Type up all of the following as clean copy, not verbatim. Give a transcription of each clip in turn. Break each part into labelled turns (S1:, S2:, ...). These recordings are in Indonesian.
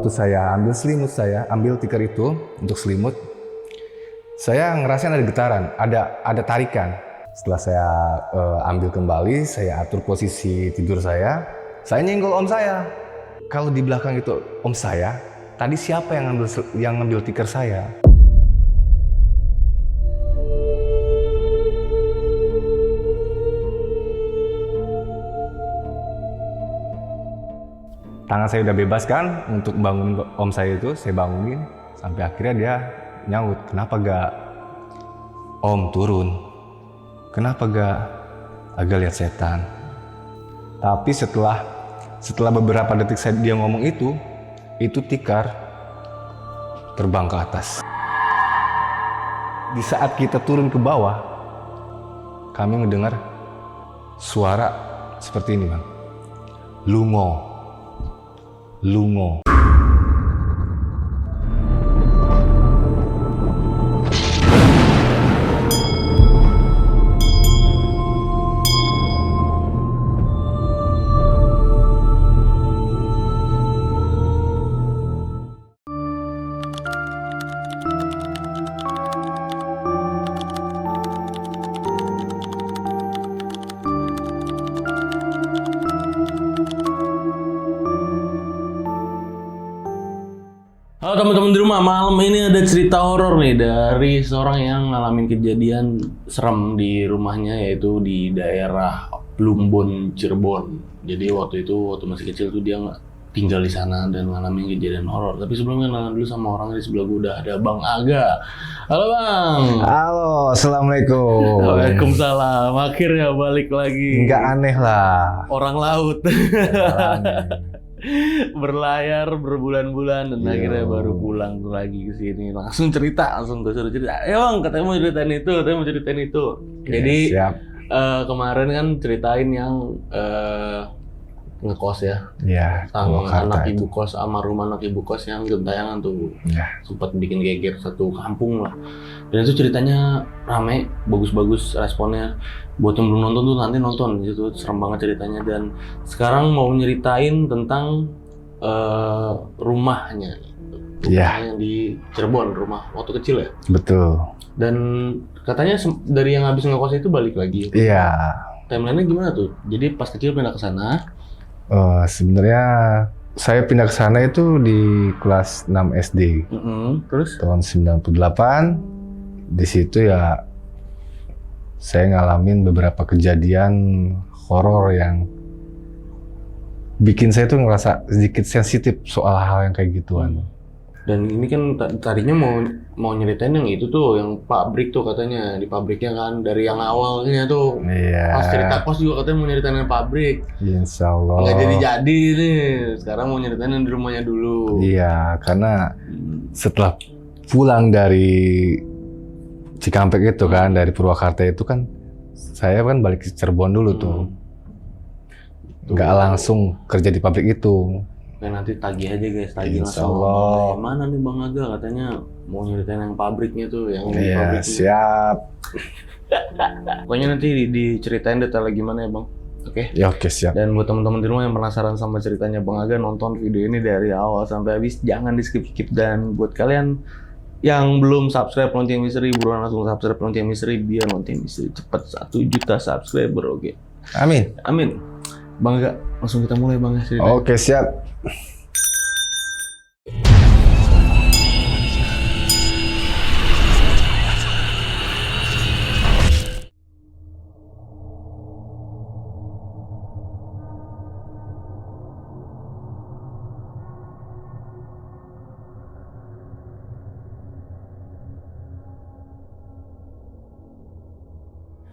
S1: waktu saya ambil selimut, saya ambil tikar itu untuk selimut, saya ngerasain ada getaran, ada tarikan. Setelah saya ambil kembali, saya atur posisi tidur saya nyenggol om saya. Kalau di belakang itu om saya, tadi siapa yang ngambil tikar saya? Tangan saya udah bebas kan untuk bangun om saya itu, saya bangunin. Sampai akhirnya dia nyaut, kenapa gak om turun? Kenapa gak agak lihat setan? Tapi setelah beberapa detik dia ngomong itu tikar terbang ke atas. Di saat kita turun ke bawah, kami mendengar suara seperti ini, Bang. Lungo.
S2: Halo teman-teman di rumah, malam ini ada cerita horor nih dari seorang yang ngalamin kejadian serem di rumahnya, yaitu di daerah Plumbon, Cirebon. Jadi waktu masih kecil tuh dia tinggal di sana dan ngalamin kejadian horor. Tapi sebelumnya kenalan dulu sama orang di sebelah gue, udah ada Bang Aga. Halo Bang.
S1: Halo, assalamualaikum.
S2: Waalaikumsalam. Akhirnya balik lagi.
S1: Nggak aneh lah.
S2: Orang laut. Berlayar berbulan-bulan dan akhirnya baru pulang lagi ke sini. Langsung gue suruh cerita. Ayo Bang, katanya mau ceritain itu. Jadi
S1: siap.
S2: Kemarin kan ceritain yang ngekos ya.
S1: Iya,
S2: sama anak ibu kos, sama rumah anak ibu kos yang gentayangan tuh.
S1: Ya.
S2: Sempat bikin geger satu kampung lah. Dan itu ceritanya rame, bagus-bagus responnya. Buat yang belum nonton tuh nanti nonton, itu serem banget ceritanya. Dan sekarang mau nyeritain tentang rumahnya.
S1: Iya.
S2: Yang di Cirebon, rumah waktu kecil ya.
S1: Betul.
S2: Dan katanya dari yang habis ngekos itu balik lagi.
S1: Iya.
S2: Timelinenya gimana tuh? Jadi pas kecil pindah ke sana.
S1: Sebenarnya saya pindah ke sana itu di kelas 6 SD.
S2: Terus?
S1: Tahun 98. Di situ ya saya ngalamin beberapa kejadian horor yang bikin saya tuh ngerasa sedikit sensitif soal hal yang kayak gituan.
S2: Dan ini kan tadinya mau nyeritain yang itu tuh, yang pabrik tuh katanya, di pabriknya kan, dari yang awalnya tuh.
S1: Iya.
S2: Pas cerita kos juga katanya mau nyeritain yang pabrik.
S1: Insya Allah.
S2: Nggak jadi nih, sekarang mau nyeritain yang di rumahnya dulu.
S1: Iya, karena setelah pulang dari Cikampek itu kan, dari Purwakarta itu kan, saya kan balik ke Cirebon dulu tuh. Nggak langsung kerja di pabrik itu.
S2: Kayak nanti tagih aja guys, tagih
S1: Insya Allah.
S2: Mana nih Bang Aga, katanya mau nyeritain yang pabriknya tuh, yang di
S1: Iya,
S2: pabrik.
S1: siap.
S2: Pokoknya nanti diceritain detailnya gimana ya Bang. Oke?
S1: Ya oke, siap.
S2: Dan buat teman-teman di rumah yang penasaran sama ceritanya Bang Aga, nonton video ini dari awal sampai habis, jangan di skip-skip. Dan buat kalian yang belum subscribe Lonceng Misteri, buruan langsung subscribe Lonceng Misteri biar Lonceng Misteri cepat 1 juta subscriber, oke?
S1: Amin.
S2: Amin. Bang Aga, langsung kita mulai Bang ya ceritanya.
S1: Oke, siap.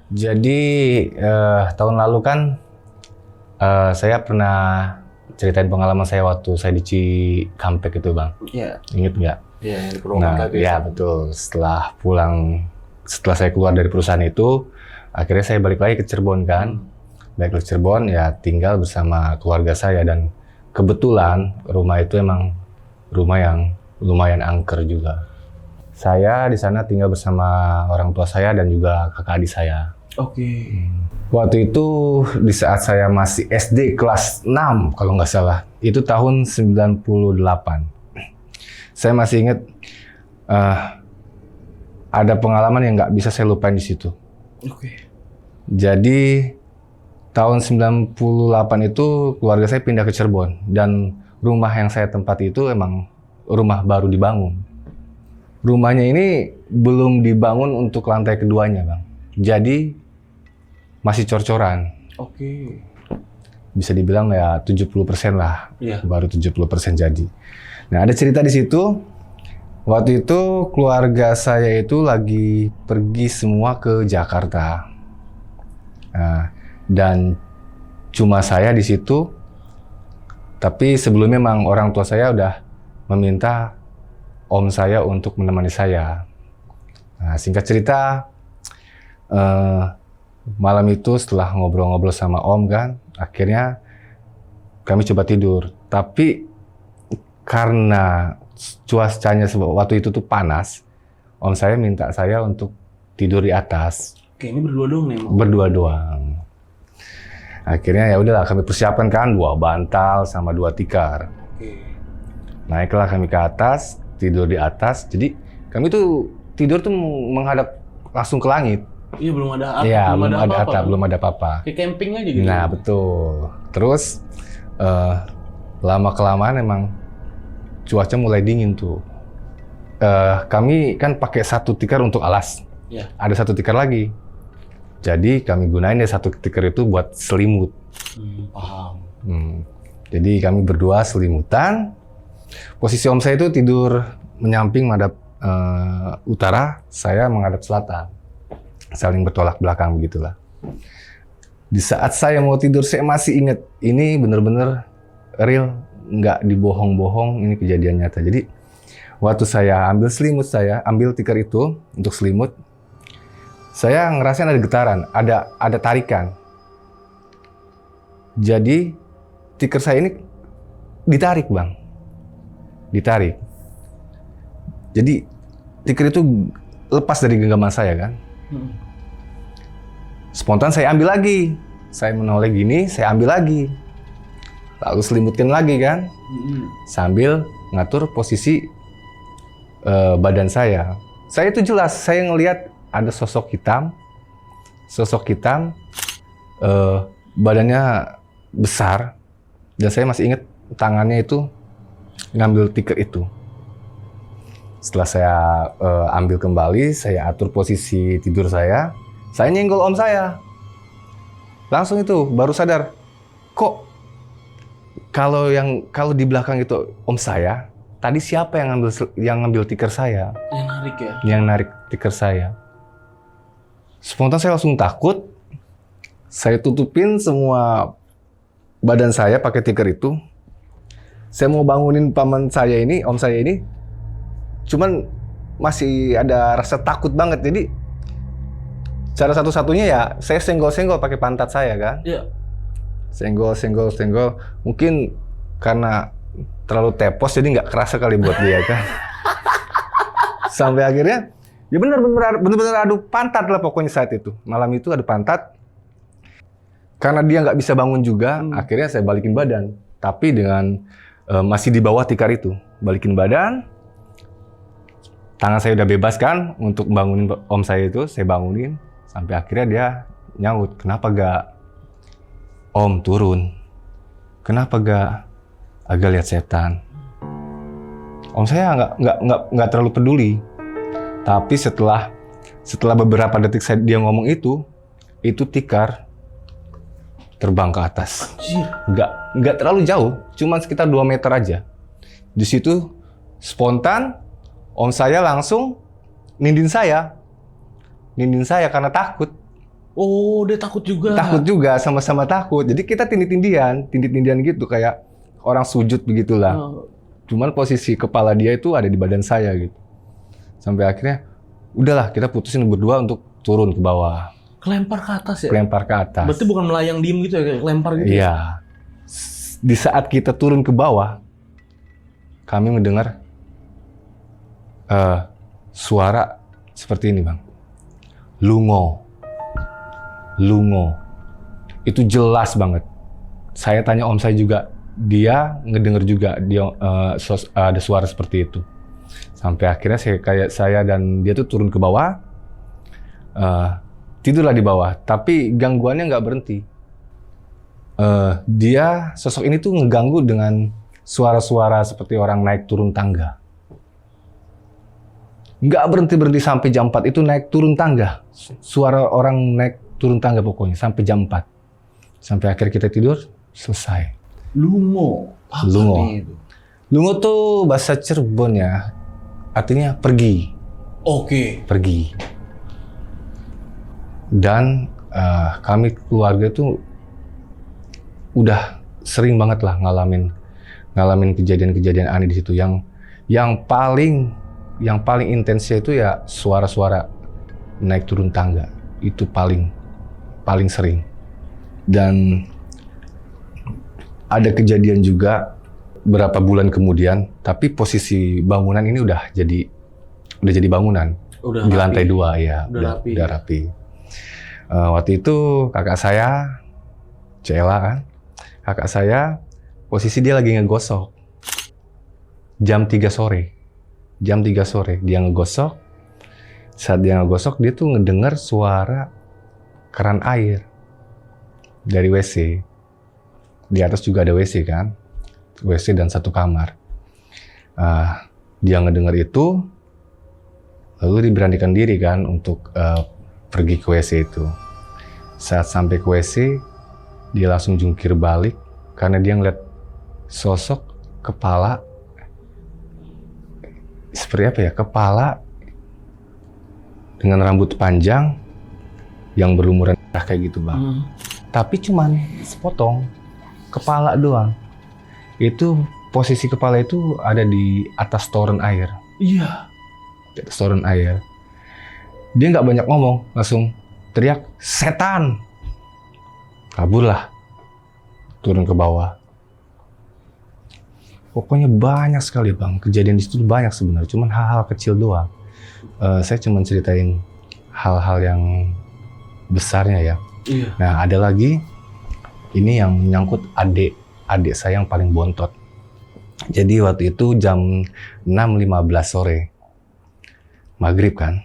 S1: Jadi tahun lalu kan saya pernah ceritain pengalaman saya waktu saya di Cikampek itu Bang.
S2: Iya.
S1: Ingat nggak?
S2: Iya, yang di Purwakarta itu.
S1: Iya betul. Setelah saya keluar dari perusahaan itu, akhirnya saya balik lagi ke Cirebon kan. Balik ke Cirebon ya tinggal bersama keluarga saya, dan kebetulan rumah itu emang rumah yang lumayan angker juga. Saya di sana tinggal bersama orang tua saya dan juga kakak adik saya.
S2: Oke.
S1: Waktu itu di saat saya masih SD kelas 6 kalau nggak salah. Itu tahun 98. saya masih ingat ada pengalaman yang nggak bisa saya lupain di situ.
S2: Oke.
S1: Jadi tahun 98 itu keluarga saya pindah ke Cirebon dan rumah yang saya tempati itu emang rumah baru dibangun. Rumahnya ini belum dibangun untuk lantai keduanya, Bang. Jadi masih cor-coran.
S2: Oke.
S1: Bisa dibilang ya 70% lah.
S2: Iya.
S1: Baru 70% jadi. Nah, ada cerita di situ. Waktu itu keluarga saya itu lagi pergi semua ke Jakarta. Nah, dan cuma saya di situ. Tapi sebelumnya memang orang tua saya udah meminta om saya untuk menemani saya. Nah, singkat cerita, malam itu setelah ngobrol-ngobrol sama om kan, akhirnya kami coba tidur. Tapi karena cuacanya waktu itu tuh panas, om saya minta saya untuk tidur di atas.
S2: Oke, ini berdua doang nih, Emang?
S1: Berdua doang. Akhirnya ya udahlah kami persiapkan kan 2 bantal sama 2 tikar.
S2: Oke.
S1: Naiklah kami ke atas, tidur di atas. Jadi kami tuh tidur tuh menghadap langsung ke langit.
S2: Iya, belum ada atap.
S1: Iya, belum ada
S2: apa-apa,
S1: atap,
S2: kan?
S1: belum ada apa-apa.
S2: Kayak camping aja gitu.
S1: Nah, betul. Terus lama-kelamaan emang cuaca mulai dingin tuh. Kami kan pakai 1 tikar untuk alas.
S2: Iya.
S1: Ada 1 tikar lagi. Jadi kami gunain ya 1 tikar itu buat selimut.
S2: Paham.
S1: Jadi kami berdua selimutan. Posisi om saya itu tidur menyamping menghadap utara, saya menghadap selatan. Saling bertolak belakang begitulah. Di saat saya mau tidur, saya masih ingat. Ini bener-bener real, nggak dibohong-bohong, ini kejadian nyata. Jadi waktu saya ambil selimut, saya ambil tikar itu untuk selimut, saya ngerasain ada getaran, ada tarikan. Jadi tikar saya ini ditarik, Bang. Ditarik. Jadi tikar itu lepas dari genggaman saya kan. Spontan saya ambil lagi. Saya menoleh gini, saya ambil lagi. Lalu selimutkan lagi kan. Sambil ngatur posisi badan saya. Saya itu jelas, saya ngelihat ada sosok hitam. Sosok hitam, badannya besar. Dan saya masih ingat tangannya itu ngambil tikar itu. Setelah saya ambil kembali, saya atur posisi tidur saya nyenggol om saya. Langsung itu baru sadar, kok kalau di belakang itu om saya, tadi siapa yang ngambil tikar saya?
S2: Yang narik ya?
S1: Yang narik tikar saya. Spontan saya langsung takut. Saya tutupin semua badan saya pakai tikar itu. Saya mau bangunin paman saya ini, om saya ini. Cuman masih ada rasa takut banget. Jadi cara satu-satunya ya saya senggol-senggol pakai pantat saya kan.
S2: Iya.
S1: Senggol. Mungkin karena terlalu tepos jadi nggak kerasa kali buat dia kan. Sampai akhirnya ya benar-benar adu pantat lah pokoknya saat itu. Malam itu adu pantat. Karena dia nggak bisa bangun juga, akhirnya saya balikin badan. Tapi dengan masih di bawah tikar itu. Balikin badan. Tangan saya udah bebas kan untuk bangunin om saya itu, saya bangunin. Sampai akhirnya dia nyaut, kenapa gak om turun? Kenapa gak agak lihat setan? Om saya nggak terlalu peduli. Tapi setelah beberapa detik dia ngomong itu tikar terbang ke atas. Nggak terlalu jauh, cuma sekitar 2 meter aja. Di situ spontan om saya langsung nindin saya karena takut.
S2: Oh, dia takut juga.
S1: Takut juga, sama-sama takut. Jadi kita tindih-tindihan gitu kayak orang sujud begitulah. Cuman posisi kepala dia itu ada di badan saya gitu. Sampai akhirnya udahlah kita putusin berdua untuk turun ke bawah.
S2: Kelempar ke atas ya?
S1: Kelempar ke atas.
S2: Berarti bukan melayang diem gitu ya, kayak kelempar gitu?
S1: Iya. Di saat kita turun ke bawah, kami mendengar suara seperti ini, Bang. Lungo. Itu jelas banget. Saya tanya om saya juga, dia ngedenger juga dia ada suara seperti itu. Sampai akhirnya saya dan dia tuh turun ke bawah, tidurlah di bawah. Tapi gangguannya nggak berhenti. Dia sosok ini tuh ngeganggu dengan suara-suara seperti orang naik turun tangga. Nggak berhenti sampai jam 4 itu naik turun tangga. Suara orang naik turun tangga pokoknya sampai jam 4. Sampai akhirnya kita tidur, selesai.
S2: Lungo.
S1: Lungo.
S2: Itu?
S1: Lungo tuh bahasa Cirebon ya. Artinya pergi.
S2: Oke.
S1: Pergi. Dan kami keluarga tuh udah sering banget lah ngalamin kejadian-kejadian aneh di situ. Yang paling intensnya itu ya suara-suara naik turun tangga. Itu paling sering. Dan ada kejadian juga berapa bulan kemudian, tapi posisi bangunan ini udah jadi bangunan.
S2: Udah
S1: di
S2: rapi.
S1: lantai 2 ya.
S2: Udah rapi.
S1: Waktu itu kakak saya, Cela kan, kakak saya posisi dia lagi ngegosok. Jam 3 sore dia ngegosok. Saat dia ngegosok, dia tuh ngedengar suara keran air dari WC. Di atas juga ada WC kan, WC dan satu kamar. Dia ngedengar itu, lalu diberanikan diri kan untuk pergi ke WC itu. Saat sampai ke WC, dia langsung jungkir balik karena dia ngeliat sosok kepala seperti apa ya, kepala dengan rambut panjang yang berlumuran darah kayak gitu bang. Tapi cuman sepotong kepala doang. Itu posisi kepala itu ada di atas toren air.
S2: Iya.
S1: Di atas toren air. Dia nggak banyak ngomong, langsung teriak setan. Kaburlah, turun ke bawah. Pokoknya banyak sekali bang, kejadian di situ banyak sebenarnya, cuman hal-hal kecil doang. Saya cuma ceritain hal-hal yang besarnya ya.
S2: Iya.
S1: Nah ada lagi, ini yang menyangkut adik saya yang paling bontot. Jadi waktu itu jam 6.15 sore, maghrib kan,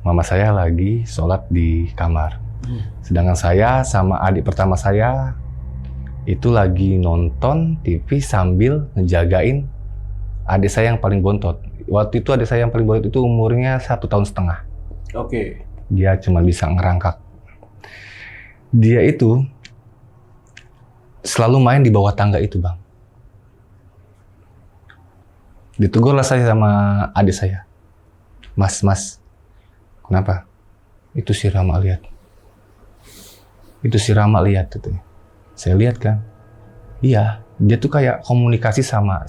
S1: mama saya lagi sholat di kamar. Sedangkan saya sama adik pertama saya itu lagi nonton TV sambil ngejagain adik saya yang paling bontot. Waktu itu adik saya yang paling bontot itu umurnya 1,5 tahun.
S2: Oke.
S1: Dia cuma bisa ngerangkak. Dia itu selalu main di bawah tangga itu bang. Ditugurlah saya sama adik saya. Mas, kenapa? Itu si Rama lihat. Itu si Rama lihat itu. Saya lihat kan. Iya, dia tuh kayak komunikasi sama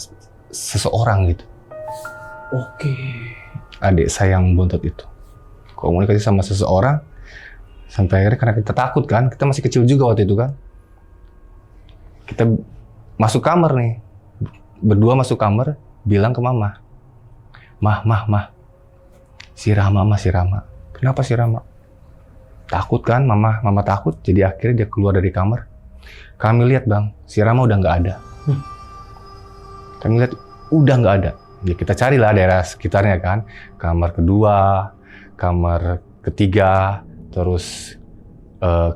S1: seseorang gitu.
S2: Oke.
S1: Adik saya yang bontot itu. Komunikasi sama seseorang. Sampai akhirnya karena kita takut kan. Kita masih kecil juga waktu itu kan. Kita masuk kamar nih. Berdua masuk kamar. Bilang ke mama. Mah. Si Rama. Kenapa si Rama? Takut kan, mama takut. Jadi akhirnya dia keluar dari kamar. Kami lihat bang, si Rama udah nggak ada. Kami lihat udah nggak ada. Ya kita carilah daerah sekitarnya kan. Kamar kedua, kamar ketiga, terus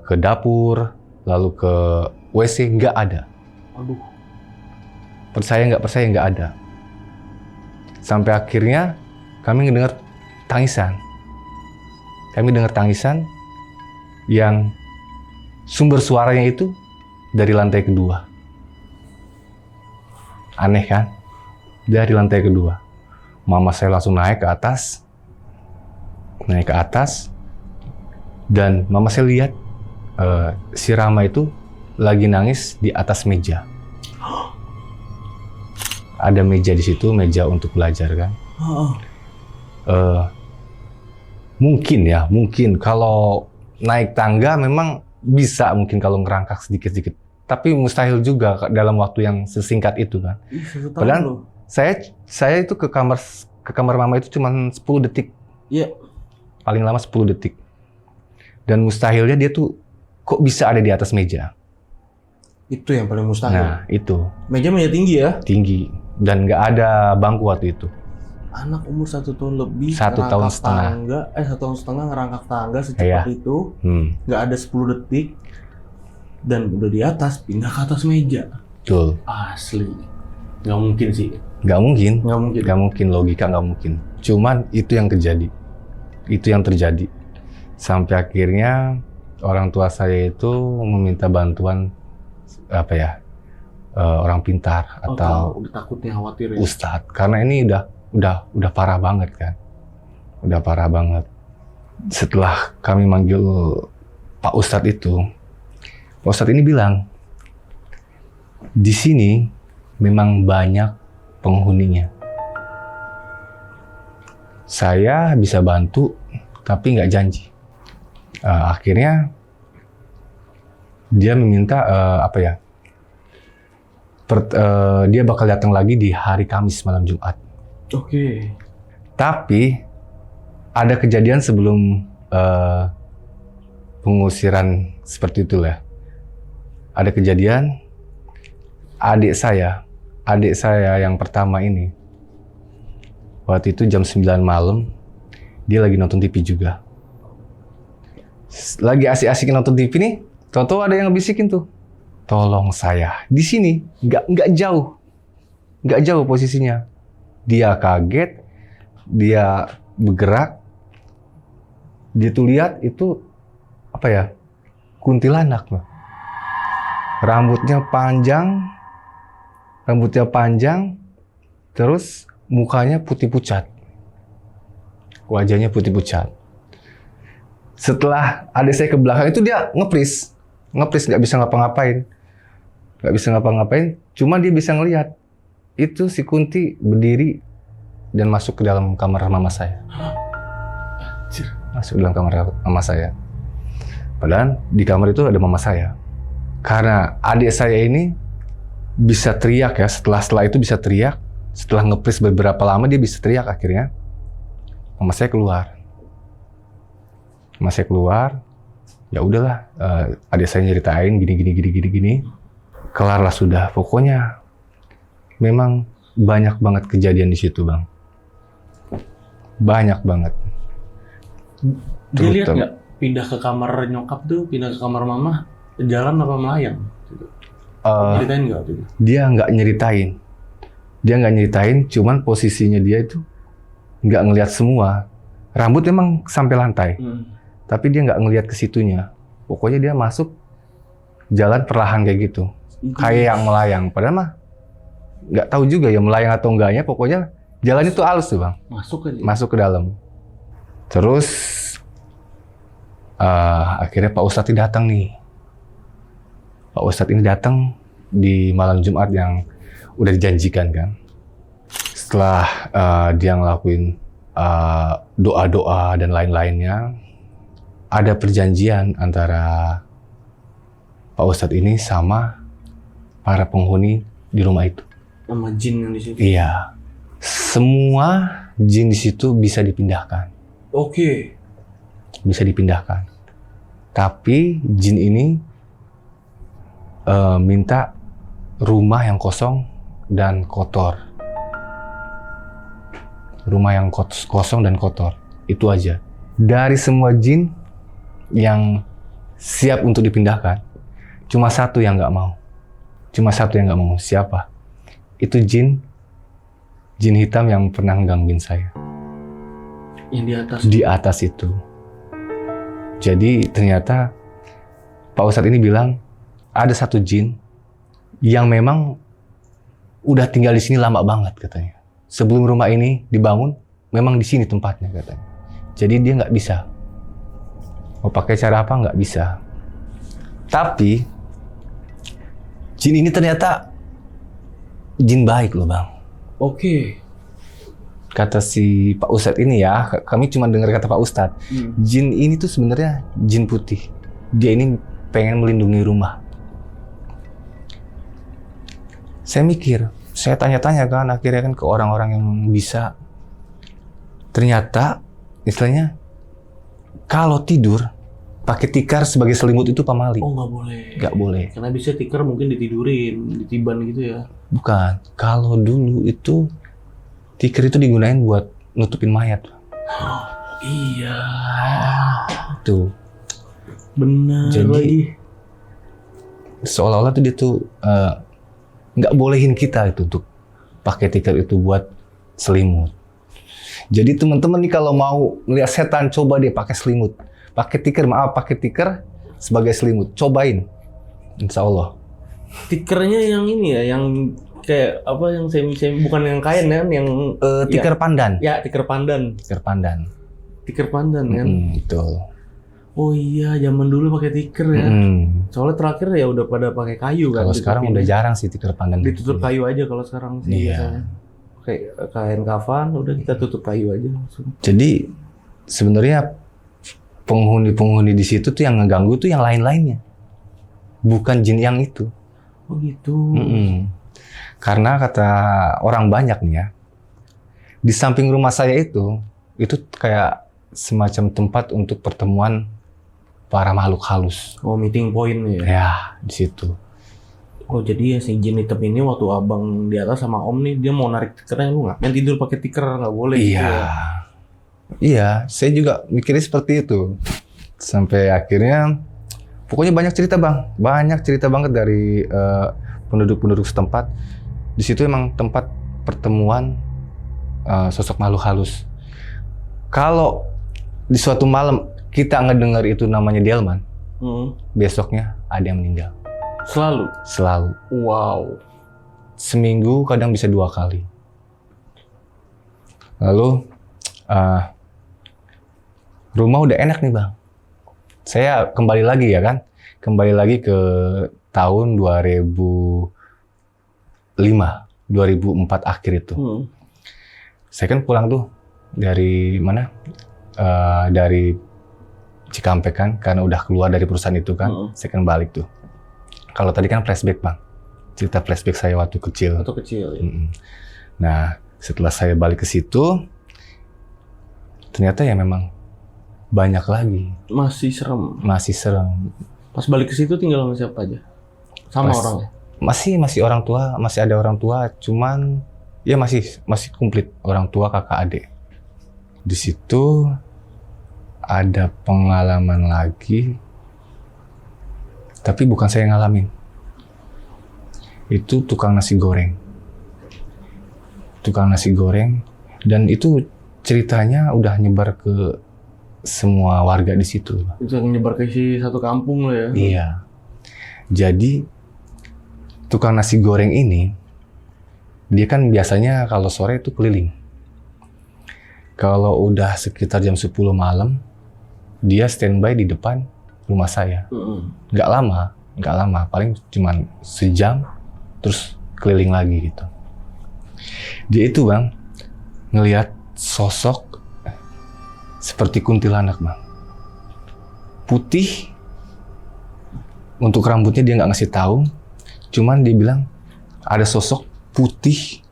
S1: ke dapur, lalu ke WC, nggak ada.
S2: Aduh.
S1: Percaya nggak ada. Sampai akhirnya kami mendengar tangisan. Kami dengar tangisan yang sumber suaranya itu dari lantai kedua. Aneh kan? Dari lantai kedua. Mama saya langsung naik ke atas. Dan mama saya lihat si Rama itu lagi nangis di atas meja. Ada meja di situ, meja untuk belajar kan. Mungkin kalau naik tangga memang bisa mungkin kalau ngerangkak sedikit-sedikit. Tapi mustahil juga dalam waktu yang sesingkat itu kan. Padahal saya itu ke kamar mama itu cuma 10 detik.
S2: Iya.
S1: Paling lama 10 detik. Dan mustahilnya dia tuh kok bisa ada di atas meja.
S2: Itu yang paling mustahil.
S1: Nah, itu.
S2: Meja tinggi ya?
S1: Tinggi. Dan nggak ada bangku waktu itu.
S2: Anak umur 1 tahun lebih,
S1: 1 tahun setengah.
S2: 1 tahun setengah ngerangkak tangga secepat itu, nggak ada 10 detik, dan udah di atas, pindah ke atas meja.
S1: Betul.
S2: Asli, nggak mungkin sih.
S1: Nggak mungkin.
S2: Nggak mungkin.
S1: Logika nggak mungkin. Cuman itu yang terjadi. Sampai akhirnya orang tua saya itu meminta bantuan orang pintar atau
S2: udah takutnya khawatir ya.
S1: Ustadz, karena ini udah parah banget kan. Udah parah banget. Setelah kami manggil Pak Ustadz itu, Pak Ustadz ini bilang, di sini memang banyak penghuninya. Saya bisa bantu, tapi nggak janji. Akhirnya dia meminta dia bakal datang lagi di hari Kamis malam Jumat.
S2: Oke.
S1: Tapi ada kejadian sebelum pengusiran seperti itu lah. Ada kejadian adik saya yang pertama ini, waktu itu jam 9 malam, dia lagi nonton TV juga. Lagi asik-asik nonton TV nih, tahu-tahu ada yang bisikin tuh, tolong saya, di sini, nggak jauh posisinya. Dia kaget, dia bergerak, dia tuh lihat itu kuntilanak loh. Rambutnya panjang, terus mukanya putih pucat, wajahnya putih pucat. Setelah adik saya ke belakang itu dia ngepris, nggak bisa ngapa-ngapain, cuma dia bisa ngelihat itu si Kunti berdiri dan masuk ke dalam kamar mama saya. Masuk dalam kamar mama saya. Padahal di kamar itu ada mama saya. Karena adik saya ini bisa teriak ya, setelah itu bisa teriak, setelah ngepris beberapa lama dia bisa teriak akhirnya. Mama saya keluar. Ya udahlah, adik saya nyeritain gini. Kelarlah sudah, pokoknya memang banyak banget kejadian di situ, Bang. Banyak banget.
S2: Dia lihat nggak pindah ke kamar nyokap tuh, pindah ke kamar mama, jalan apa melayang? Ceritain nggak tuh?
S1: Dia nggak nyeritain, cuman posisinya dia itu nggak ngelihat semua. Rambut emang sampai lantai, tapi dia nggak ngelihat ke situnya. Pokoknya dia masuk jalan perlahan kayak gitu, kayak yang melayang. Padahal mah nggak tahu juga ya melayang atau enggaknya. Pokoknya jalan itu halus tuh, Bang. Masuk ke dalam. Terus akhirnya Pak Ustadz ini datang nih. Pak Ustadz ini datang di malam Jumat yang udah dijanjikan kan. Setelah dia ngelakuin doa-doa dan lain-lainnya, ada perjanjian antara Pak Ustadz ini sama para penghuni di rumah itu.
S2: Sama jin yang di situ?
S1: Iya. Semua jin di situ bisa dipindahkan.
S2: Oke.
S1: Bisa dipindahkan. Tapi jin ini minta rumah yang kosong dan kotor. Rumah yang kosong dan kotor. Itu aja. Dari semua jin yang siap untuk dipindahkan, cuma satu yang nggak mau. Siapa? Itu jin hitam yang pernah gangguin saya.
S2: Yang
S1: di atas itu. Jadi ternyata Pak Ustadz ini bilang ada satu jin yang memang udah tinggal di sini lama banget katanya. Sebelum rumah ini dibangun, memang di sini tempatnya katanya. Jadi dia nggak bisa. Mau pakai cara apa nggak bisa. Tapi jin ini ternyata jin baik loh, Bang.
S2: Oke.
S1: Kata si Pak Ustadz ini ya, kami cuma dengar kata Pak Ustadz. Jin ini tuh sebenarnya jin putih. Dia ini pengen melindungi rumah. Saya mikir, saya tanya-tanya kan, akhirnya kan ke orang-orang yang bisa. Ternyata, istilahnya, kalau tidur, pakai tikar sebagai selimut itu pamali.
S2: Oh, nggak boleh.
S1: Nggak boleh.
S2: Karena bisa tikar mungkin ditidurin, ditiban gitu ya.
S1: Bukan. Kalau dulu itu tikar itu digunain buat nutupin mayat.
S2: Iya.
S1: Tuh.
S2: Benar
S1: Jadi,
S2: lagi.
S1: Seolah-olah tuh dia tuh nggak bolehin kita itu untuk pakai tikar itu buat selimut. Jadi teman-teman nih kalau mau ngeliat setan, coba dia pakai selimut. Pakai tikar sebagai selimut. Cobain. Insya Allah.
S2: Tikernya yang ini ya, yang kayak apa yang semi bukan yang kain ya, yang
S1: Tikar pandan.
S2: ya tiker pandan.
S1: Tikar pandan.
S2: Tiker pandan kan.
S1: Betul.
S2: Oh iya, zaman dulu pakai tiker ya. Soalnya terakhir ya udah pada pakai kayu kan.
S1: Kalau sekarang udah jarang sih tikar pandan.
S2: ditutup kayu aja kalau sekarang sih.
S1: Iya.
S2: Biasanya. Kayak kain kafan udah kita tutup kayu aja langsung.
S1: Jadi sebenarnya penghuni-penghuni di situ tuh yang ngeganggu tuh yang lain-lainnya. Bukan jin yang itu.
S2: Oh gitu.
S1: Karena kata orang banyak nih ya, di samping rumah saya itu kayak semacam tempat untuk pertemuan para makhluk halus.
S2: Oh, meeting point ya.
S1: Ya, di situ.
S2: Oh, jadi ya si jin hitam ini waktu abang di atas sama om nih, dia mau narik tikernya, lu ngapain tidur pakai tiker, nggak boleh gitu
S1: Iya.
S2: ya.
S1: Iya, saya juga mikirnya seperti itu. Sampai akhirnya, pokoknya banyak cerita bang. Banyak cerita banget dari penduduk-penduduk setempat. Di situ emang tempat pertemuan sosok makhluk halus. Kalau di suatu malam kita ngedengar itu namanya delman, besoknya ada yang meninggal. Selalu.
S2: Wow.
S1: Seminggu kadang bisa 2 kali. Lalu rumah udah enak nih bang. Saya kembali lagi ya kan. Kembali lagi ke tahun 2005, 2004 akhir itu. Saya kan pulang tuh dari mana? Dari Cikampek kan, karena udah keluar dari perusahaan itu kan. Saya kan balik tuh. Kalau tadi kan flashback bang, cerita flashback saya waktu kecil.
S2: Waktu kecil ya.
S1: Nah, setelah saya balik ke situ, ternyata ya memang banyak lagi.
S2: Masih serem.
S1: Masih serem.
S2: Pas balik ke situ tinggal sama siapa aja? Sama orangnya?
S1: Masih orang tua, masih ada orang tua, cuman ya masih komplit orang tua, kakak, adik. Di situ ada pengalaman lagi, tapi bukan saya yang ngalamin. Itu tukang nasi goreng. Tukang nasi goreng, dan itu ceritanya udah nyebar ke semua warga di situ.
S2: Itu yang nyebar ke satu kampung lo ya?
S1: Iya. Jadi tukang nasi goreng ini, dia kan biasanya kalau sore itu keliling. Kalau udah sekitar jam 10 malam, dia standby di depan rumah saya. Nggak lama, paling cuma sejam, terus keliling lagi gitu. Dia itu bang, ngelihat sosok seperti kuntilanak bang. Putih, untuk rambutnya dia nggak ngasih tahu, cuman dia bilang ada sosok putih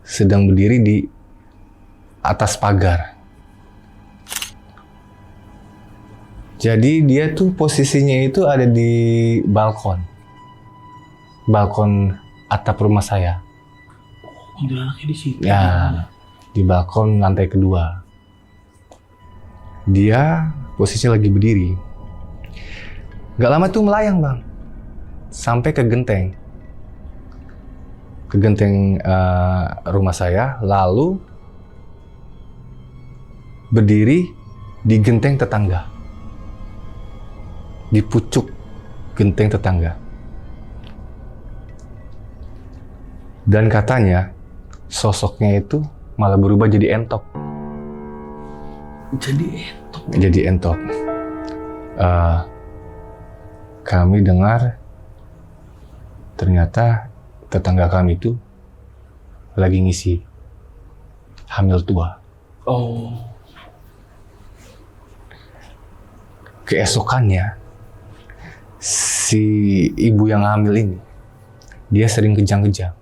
S1: sedang berdiri di atas pagar. Jadi dia tuh posisinya itu ada di balkon atap rumah saya.
S2: Kuntilanaknya di situ.
S1: Ya, di balkon lantai kedua. Dia posisinya lagi berdiri. Gak lama tuh melayang bang, sampai ke genteng. Ke genteng rumah saya, lalu berdiri di genteng tetangga. Di pucuk genteng tetangga. Dan katanya sosoknya itu malah berubah jadi entok. Jadi entok. Kami dengar ternyata tetangga kami itu lagi ngisi hamil tua.
S2: Oh.
S1: Keesokannya si ibu yang hamil ini, dia sering kejang-kejang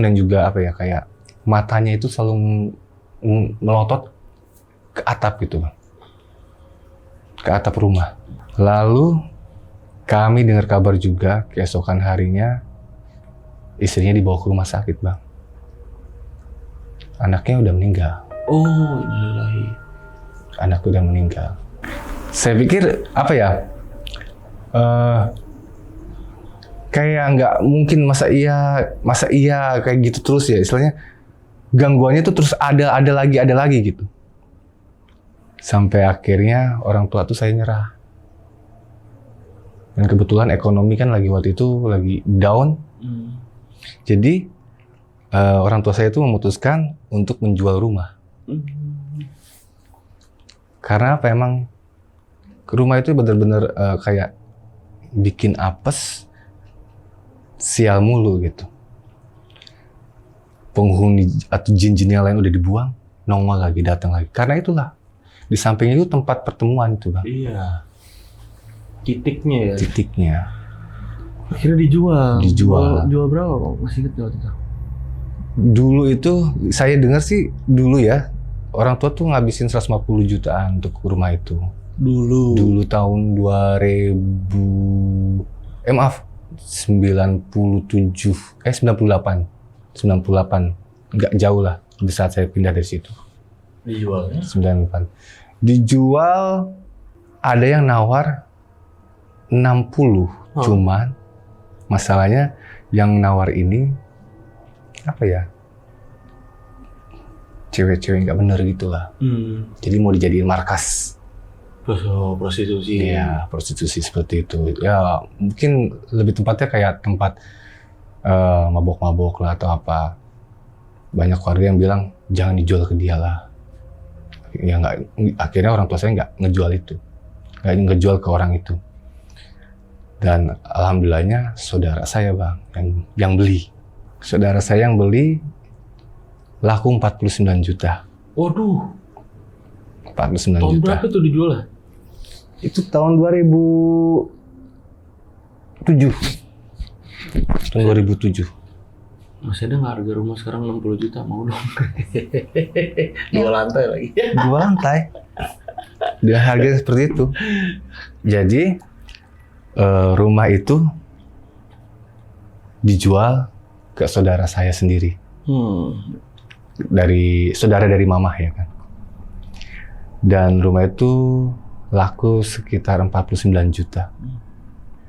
S1: dan juga apa ya, kayak matanya itu selalu melotot ke atap gitu bang. ke atap rumah. Lalu kami dengar kabar juga keesokan harinya istrinya dibawa ke rumah sakit, Bang. Anaknya udah meninggal.
S2: Oh, innalillahi.
S1: Anakku udah meninggal. Saya pikir apa ya? Kayak nggak mungkin masa iya kayak gitu terus ya. Istilahnya gangguannya tuh terus ada lagi gitu. Sampai akhirnya orang tua tuh saya nyerah. Dan kebetulan ekonomi kan waktu itu lagi down. Jadi orang tua saya itu memutuskan untuk menjual rumah. Karena apa, emang rumah itu benar-benar kayak bikin apes, sial mulu gitu. Penghuni atau jin-jin yang lain udah dibuang, nongol lagi, datang lagi. Karena itulah, di samping itu tempat pertemuan itu, Bang.
S2: Iya. Titiknya ya.
S1: Titiknya.
S2: Akhirnya dijual.
S1: Dijual.
S2: Jual berapa, Bang? Masih ingat waktu itu?
S1: Dulu itu, saya dengar sih dulu ya, orang tua tuh ngabisin 150 jutaan untuk rumah itu. Dulu tahun 98. Nggak jauh lah di saat saya pindah dari situ.
S2: Dijualnya?
S1: 98. Dijual, ada yang nawar 60. Cuman masalahnya yang nawar ini apa ya? Cewek-cewek nggak bener gitu lah. Jadi mau dijadiin markas.
S2: Prostitusi.
S1: Iya, prostitusi seperti itu. Ya mungkin lebih tepatnya kayak tempat mabok-mabok lah atau apa. Banyak keluarga yang bilang jangan dijual ke dia lah. Ya nggak, akhirnya orang tua saya nggak ngejual itu, nggak ngejual ke orang itu. Dan alhamdulillahnya saudara saya, Bang, yang beli. Saudara saya yang beli laku 49 juta.
S2: Waduh.
S1: 49
S2: Tahun
S1: juta.
S2: berapa tuh dijual?
S1: Itu tahun 2007. Tahun 2007.
S2: Masih ada nggak harga rumah sekarang 60 juta? Mau dong. 2 lantai lagi.
S1: 2 lantai. Dengan harga seperti itu. Jadi rumah itu dijual ke saudara saya sendiri. Dari saudara dari mamah ya kan. Dan rumah itu laku sekitar 49 juta.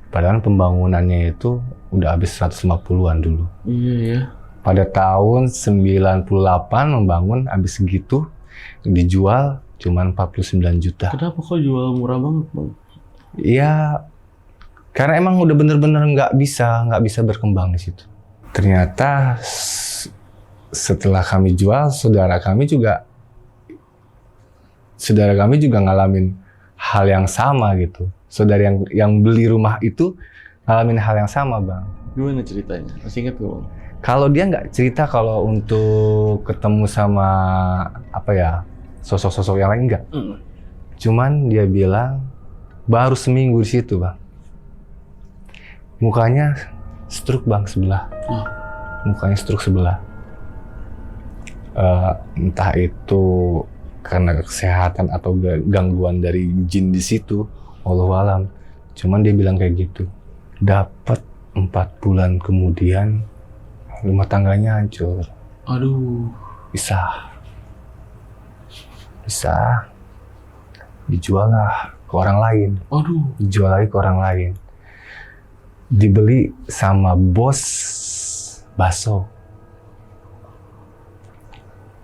S1: Padahal pembangunannya itu udah habis 150-an dulu.
S2: Iya ya.
S1: Pada tahun 98 membangun habis segitu, dijual cuma 49 juta.
S2: Kenapa kok jual murah banget, Bang?
S1: Iya, karena emang udah bener-bener nggak bisa berkembang di situ. Ternyata setelah kami jual, saudara kami juga ngalamin hal yang sama gitu. Saudara yang beli rumah itu ngalamin hal yang sama, Bang.
S2: Gimana ceritanya? Masih ingat gak, Bang?
S1: Kalau dia nggak cerita kalau untuk ketemu sama sosok-sosok yang lain nggak. Cuman dia bilang baru seminggu di situ, Bang. Mukanya stroke, Bang, sebelah. Mukanya stroke sebelah. Entah itu karena kesehatan atau gangguan dari jin di situ, wallahualam. Cuman dia bilang kayak gitu. Dapat 4 bulan kemudian rumah tangganya hancur.
S2: Aduh.
S1: Pisah. Dijual lah ke orang lain.
S2: Aduh.
S1: Dijual lagi ke orang lain. Dibeli sama bos bakso.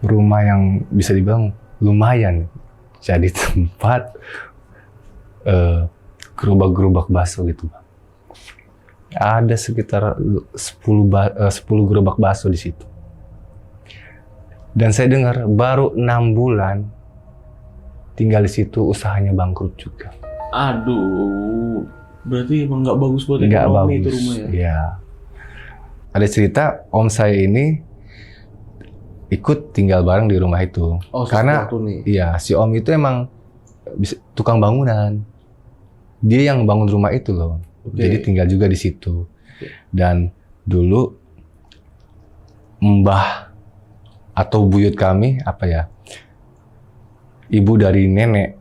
S1: Rumah yang bisa dibilang lumayan jadi tempat gerobak-gerobak bakso gitu, Bang. Ada sekitar 10 gerobak bakso di situ. Dan saya dengar baru 6 bulan tinggal di situ usahanya bangkrut juga.
S2: Aduh. Berarti emang nggak bagus buat
S1: Nggak
S2: ekonomi
S1: bagus.
S2: itu rumah ya?
S1: Iya. Ada cerita om saya ini ikut tinggal bareng di rumah itu.
S2: Oh,
S1: karena iya, si om itu emang tukang bangunan. Dia yang bangun rumah itu loh. Jadi tinggal juga di situ. Dan dulu mbah atau buyut kami ibu dari nenek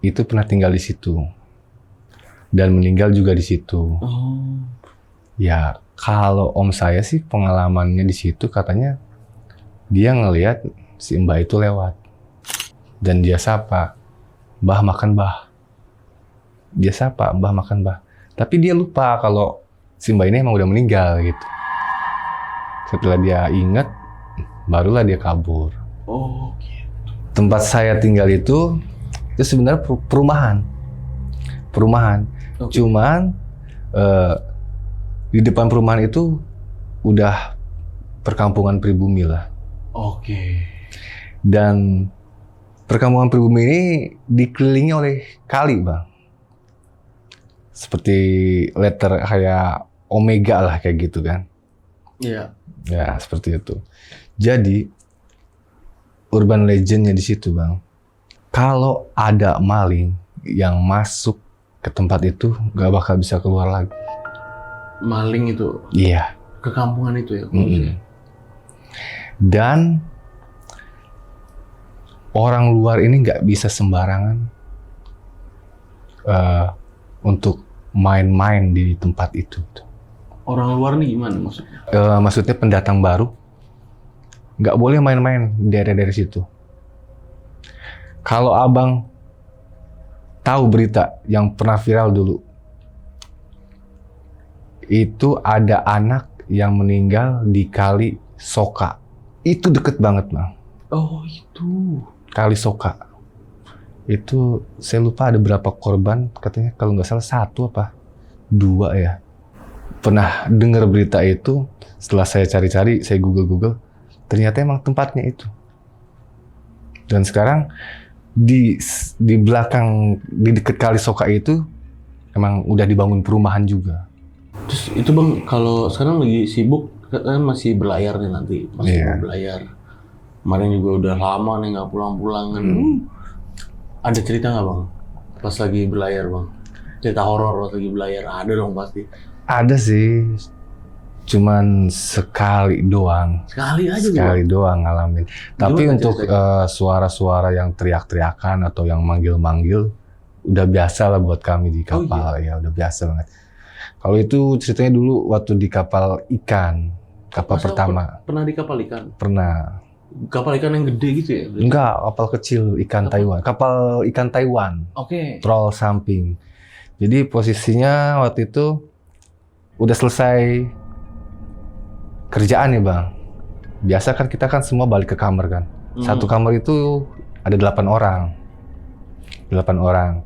S1: itu pernah tinggal di situ dan meninggal juga di situ.
S2: Oh.
S1: Ya kalau om saya sih pengalamannya di situ katanya dia ngelihat si Mbah itu lewat dan dia sapa, "Mbah makan Mbah." Dia sapa, "Mbah makan Mbah." Tapi dia lupa kalau si Mbah ini emang udah meninggal gitu. Setelah dia ingat, barulah dia kabur.
S2: Oh, gitu.
S1: Tempat saya tinggal itu sebenarnya perumahan.
S2: Oke.
S1: Cuman di depan perumahan itu udah perkampungan pribumi lah.
S2: Oke.
S1: Dan perkampungan pribumi ini dikelilingi oleh kali, Bang. Seperti letter kayak Omega lah kayak gitu kan.
S2: Iya.
S1: Ya, seperti itu. Jadi urban legendnya di situ, Bang. Kalau ada maling yang masuk ke tempat itu, nggak bakal bisa keluar lagi.
S2: Maling itu
S1: Iya.
S2: ke kampungan itu ya.
S1: Dan orang luar ini nggak bisa sembarangan untuk main-main di tempat itu.
S2: Orang luar nih gimana maksudnya?
S1: Maksudnya pendatang baru nggak boleh main-main di daerah-daerah situ. Kalau abang tahu berita yang pernah viral dulu, itu ada anak yang meninggal di Kali Soka. Itu deket banget, Bang.
S2: Oh, itu.
S1: Kali Soka. Itu saya lupa ada berapa korban, katanya kalau nggak salah 1 apa 2 ya. Pernah dengar berita itu, setelah saya cari-cari, saya Google, ternyata emang tempatnya itu. Dan sekarang di belakang, di dekat Kali Soka itu emang udah dibangun perumahan juga.
S2: Terus itu Bang, kalau sekarang lagi sibuk, kan masih berlayar nih nanti, masih
S1: Iya.
S2: mau berlayar. Kemarin juga udah lama nih nggak pulang-pulang kan. Ada cerita nggak Bang? Pas lagi berlayar Bang? Cerita horor pas lagi berlayar, ada dong pasti.
S1: Ada sih, cuman sekali doang.
S2: Sekali aja
S1: Sekali doang ngalamin. Tapi
S2: Gimana
S1: untuk
S2: ceritanya?
S1: suara-suara yang teriak-teriakan atau yang manggil-manggil, udah biasa lah buat kami di
S2: Oh,
S1: kapal. Ya udah biasa banget. Kalau itu ceritanya dulu waktu di kapal ikan, kapal
S2: Masa
S1: pertama.
S2: Pernah di kapal ikan?
S1: Pernah.
S2: Kapal ikan yang gede gitu ya?
S1: Enggak, kapal kecil ikan Taiwan. Kapal ikan Taiwan,
S2: Oke.
S1: troll samping. Jadi posisinya waktu itu udah selesai kerjaan ya, Bang. Biasa kan kita kan semua balik ke kamar kan. Satu kamar itu ada 8 orang. 8 orang.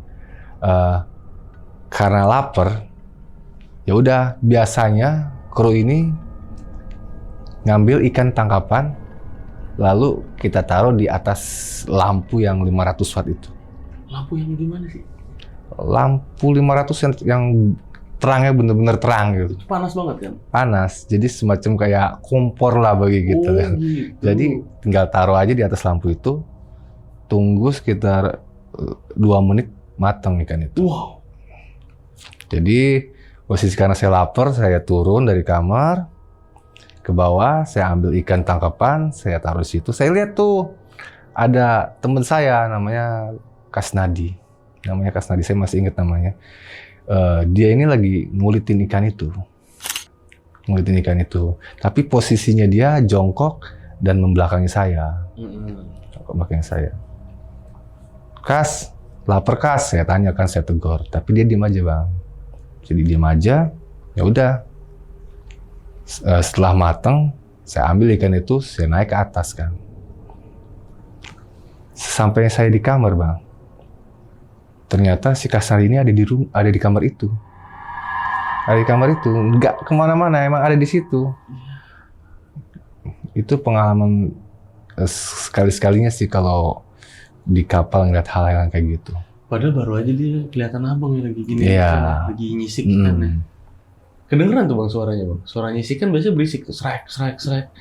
S1: Karena lapar, ya udah biasanya kru ini ngambil ikan tangkapan, lalu kita taruh di atas lampu yang 500 watt itu.
S2: Lampu yang gimana sih?
S1: Lampu 500 yang terangnya bener-bener terang gitu.
S2: Panas banget kan?
S1: Panas, jadi semacam kayak kompor lah bagi kita
S2: Oh,
S1: kan.
S2: gitu.
S1: Jadi tinggal taruh aja di atas lampu itu, tunggu sekitar 2 menit matang ikan itu.
S2: Wow.
S1: Jadi posisi karena saya lapar, saya turun dari kamar ke bawah, saya ambil ikan tangkapan, saya taruh di situ. Saya lihat tuh ada teman saya namanya Kasnadi. Namanya Kasnadi, saya masih ingat namanya. Dia ini lagi ngulitin ikan itu. Ngulitin ikan itu. Tapi posisinya dia jongkok dan membelakangi saya. Membelakangi saya. "Kas, lapar Kas?" Saya tanyakan, saya tegur. Tapi dia diam aja, Bang. Jadi diam aja, ya udah. Setelah matang, saya ambil ikan itu, saya naik ke atas kan. Sampai saya di kamar, Bang. Ternyata si Kasar ini ada di kamar itu. Ada di kamar itu, nggak kemana-mana, emang ada di situ. Itu pengalaman sekali-sekalinya sih kalau di kapal ngeliat hal-hal yang kayak gitu.
S2: Padahal baru aja dia kelihatan abang yang lagi gini,
S1: Iya.
S2: lagi nyisik ikannya. Kedengeran tuh Bang suaranya Bang? Suara nyisik kan biasanya berisik tuh, srek.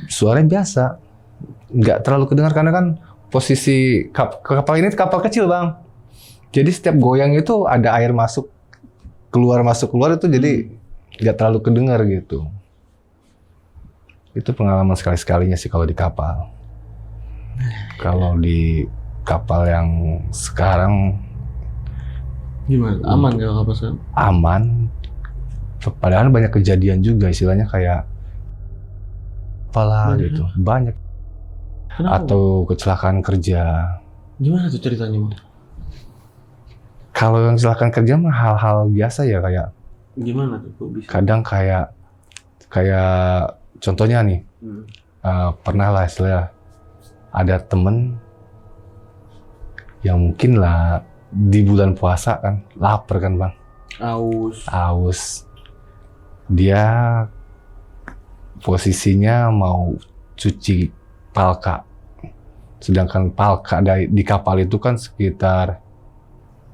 S1: Suaranya biasa, nggak terlalu kedengar karena kan posisi kapal ini kapal kecil, Bang. Jadi setiap goyang itu ada air masuk keluar itu, jadi nggak terlalu kedengar gitu. Itu pengalaman sekali-sekalinya sih kalau di kapal. Kalau di kapal yang sekarang
S2: Gimana? Aman gak kapal selam?
S1: Aman. Padahal banyak kejadian juga, istilahnya kayak apalah
S2: Banyak
S1: gitu, banyak.
S2: Kenapa?
S1: Atau kecelakaan kerja.
S2: Gimana tuh ceritanya, Bang?
S1: Kalau yang kecelakaan kerja mah hal-hal biasa ya, kayak
S2: Gimana tuh kok bisa?
S1: kadang kayak contohnya nih,
S2: Hmm.
S1: pernah lah istilah ada temen yang mungkin lah di bulan puasa kan lapar kan bang, aus, dia posisinya mau cuci palka, sedangkan palka di kapal itu kan sekitar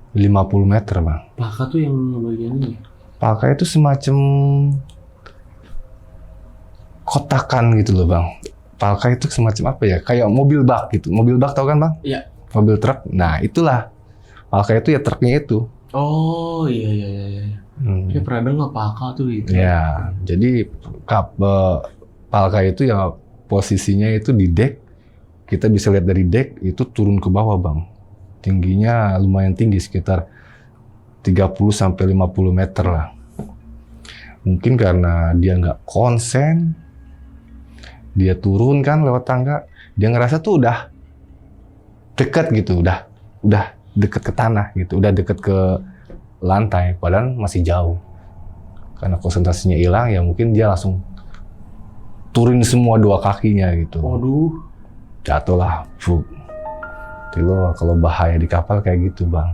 S1: 50 meter bang.
S2: Palka tuh yang bagian ini?
S1: Palka itu semacam kotakan gitu loh bang. Palka itu semacam apa ya? Kayak mobil bak gitu. Mobil bak tau kan bang?
S2: Iya.
S1: Mobil truk. Nah itulah. Palka itu ya truknya itu.
S2: Oh iya. Saya pernah dengar palka tuh gitu.
S1: Ya, jadi palka itu ya posisinya itu di dek. Kita bisa lihat dari dek itu turun ke bawah bang. Tingginya lumayan tinggi, sekitar 30-50 meter lah. Mungkin karena dia nggak konsen, dia turun kan lewat tangga, dia ngerasa tuh udah dekat gitu, udah dekat ke tanah gitu, udah dekat ke lantai, padahal masih jauh. Karena konsentrasinya hilang, ya mungkin dia langsung turun semua dua kakinya gitu.
S2: Waduh.
S1: Jatuhlah, buk. Jadi lo kalau bahaya di kapal kayak gitu bang.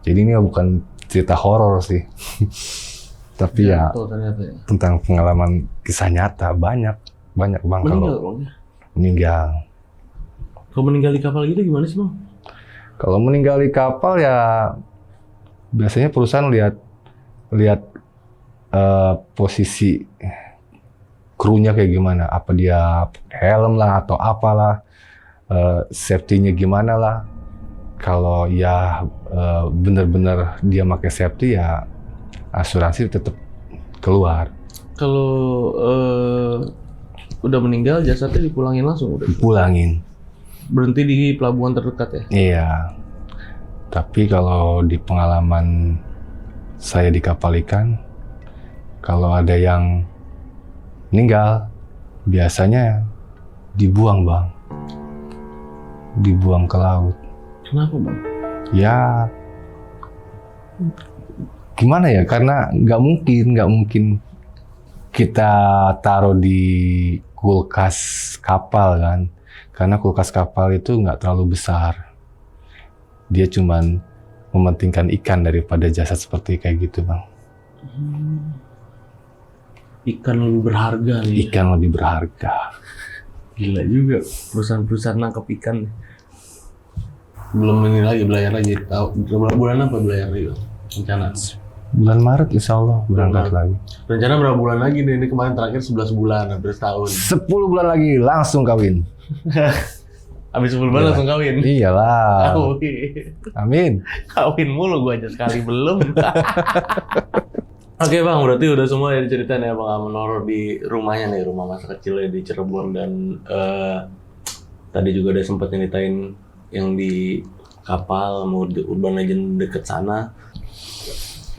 S1: Jadi ini bukan cerita horor sih, tapi ya
S2: Ternyata ya.
S1: tentang pengalaman kisah nyata banyak bang. Kalau meninggal.
S2: Kalau meninggal di kapal gitu gimana sih bang?
S1: Kalau meninggal di kapal ya biasanya perusahaan lihat posisi krunya kayak gimana, apa dia helm lah atau apalah, safety-nya gimana lah. Kalau ya bener-bener dia pakai safety ya asuransi tetap keluar.
S2: Kalau udah meninggal jasadnya dipulangin langsung udah?
S1: Pulangin.
S2: Berhenti di pelabuhan terdekat ya?
S1: Iya. Tapi kalau di pengalaman saya di kapal ikan, kalau ada yang meninggal, biasanya dibuang bang. Dibuang ke laut.
S2: Kenapa bang?
S1: Ya, gimana ya? Karena nggak mungkin kita taruh di kulkas kapal kan. Karena kulkas kapal itu nggak terlalu besar. Dia cuman mementingkan ikan daripada jasad seperti kayak gitu bang.
S2: Ikan lebih berharga nih.
S1: Ikan lebih berharga.
S2: Gila juga perusahaan-perusahaan nangkep ikan. Belum ini lagi, belayar lagi. Tahu berapa bulan apa belayar lagi? Rencana?
S1: Bulan Maret insya Allah berangkat lagi.
S2: Rencana berapa bulan lagi nih? Ini kemarin terakhir 11 bulan, hampir setahun.
S1: 10 bulan lagi langsung kawin.
S2: Habis 10 bulan langsung kawin?
S1: Iyalah. Amin.
S2: Kawin mulu gua aja sekali belum. Oke bang, berarti udah semua ya diceritain ya pengalaman horor di rumahnya nih, rumah masa kecilnya di Cirebon, dan tadi juga udah sempet nyeritain yang di kapal, mau di Urban Legend deket sana.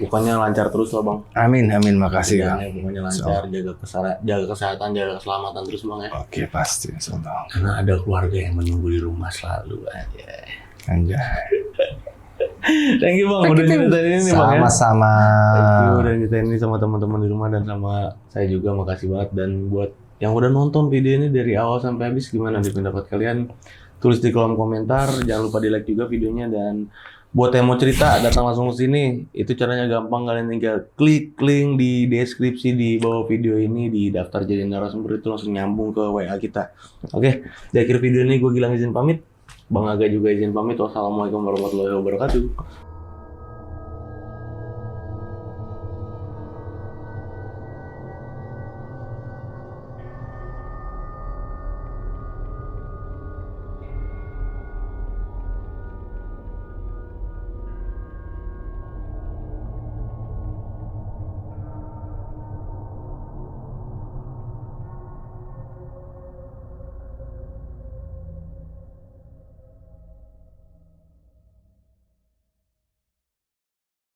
S2: Pokoknya lancar terus lah bang.
S1: Amin, makasih
S2: Ya,
S1: bang.
S2: pokoknya lancar, jaga kesehatan, jaga keselamatan terus bang ya.
S1: Oke pasti insya Allah.
S2: Karena ada keluarga yang menunggu di rumah selalu aja.
S1: Anjay.
S2: Thank you bang, udah nyeritain ini bang ya.
S1: Sama-sama.
S2: Thank you udah nyeritain ini sama teman-teman di rumah dan sama saya juga, makasih banget. Dan buat yang udah nonton video ini dari awal sampai habis, gimana nih pendapat kalian? Tulis di kolom komentar, jangan lupa di like juga videonya, dan buat yang mau cerita datang langsung ke sini. Itu caranya gampang, kalian tinggal klik link di deskripsi di bawah video ini, di daftar jadi narasumber itu langsung nyambung ke WA kita. Oke, di akhir video ini gue Gilang izin pamit, Bang Aga juga izin pamit. Wassalamualaikum warahmatullahi wabarakatuh.